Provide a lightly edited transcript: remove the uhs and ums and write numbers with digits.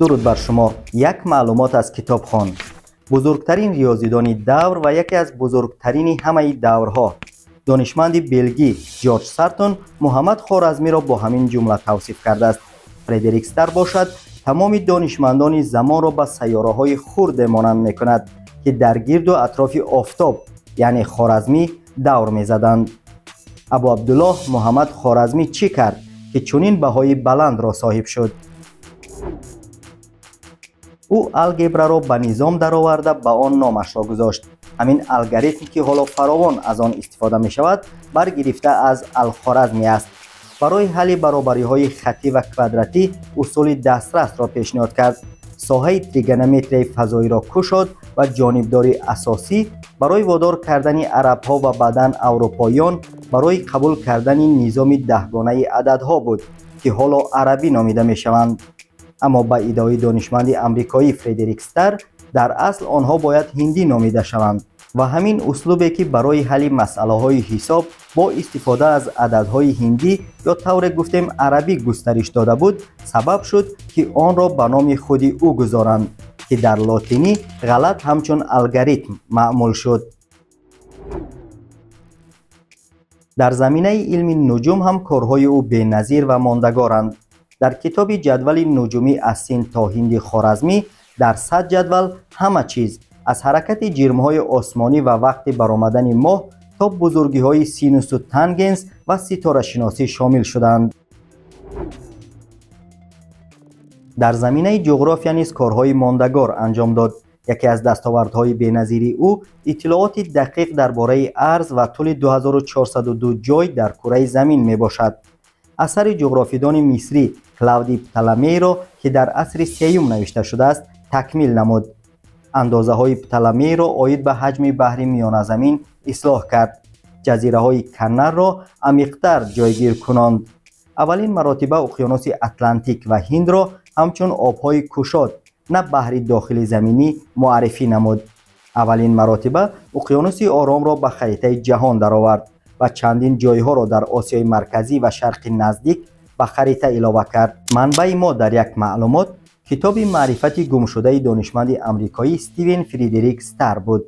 درود بر شما. یک معلومات از کتابخوان. بزرگترین ریاضیدان دور و یکی از بزرگترین همه دورها، دانشمند بلژیکی جورج سارتون محمد خوارزمی را با همین جمله توصیف کرده است: فردریک استر باشد تمام دانشمندان زمان را به سیاره‌های خرد مانند می‌کند که در گرد و اطراف آفتاب یعنی خوارزمی دور می‌زدند. ابو عبدالله محمد خوارزمی چی کرد که چنین بهای بلند را صاحب شد؟ او الگبرا را به نظام درآورده به آن نامش را گذاشت. همین الگوریتمی که حالا فراوان از آن استفاده می شود برگرفته از الخوارزمی است. برای حل برابری‌های خطی و کوادراتی اصول دسترس را پیشنهاد کرد. ساحه تریگونومتری فضایی را گشود و جانبدار اساسی برای وادار کردن عرب‌ها و بعداً اروپاییان برای قبول کردن نظام دهگانه عددها بود که حالا عربی نامیده می شوند. اما با ادعای دانشمند آمریکایی فردریک استر در اصل آنها باید هندی نامیده شوند و همین اسلوبی که برای حل مسئله های حساب با استفاده از عددهای هندی یا طور گفتیم عربی گسترش داده بود سبب شد که آن را به نام خود او گذارند که در لاتینی غلط همچون الگوریتم معمول شد. در زمینه علم نجوم هم کارهای او بی‌نظیر و ماندگارند. در کتاب جدول نجومی از سین تا هند خوارزمی در 100 جدول همه چیز از حرکت جرم‌های آسمانی و وقت برآمدن ماه تا بزرگی‌های سینوس و تانگنس و ستاره شناسی شامل شدند. در زمینه جغرافیا نیز کارهای ماندگار انجام داد. یکی از دستاوردهای بی‌نظیر او اطلاعات دقیق درباره عرض و طول 2402 جای در کره زمین میباشد. اثر جغرافیدان مصری کلاودی پتولمی را که در عصر سیوم نوشته شده است تکمیل نمود. اندازه های پتولمی را عاید به حجم بحر میانه زمین اصلاح کرد. جزیره های کنر را عمیق‌تر جایگیر کناند. اولین مراتبه اقیانوس اتلانتیک و هند را همچون آبهای کشاد نه بحر داخل زمینی معرفی نمود. اولین مراتبه اقیانوس آرام را به خریطه جهان درآورد و چندین جایها را در آسیای مرکزی و شرق نزدیک به خریطه علاوه کرد. منبع ما در یک معلومات کتاب معرفت گمشده دانشمند آمریکایی استیون فردریک استر بود.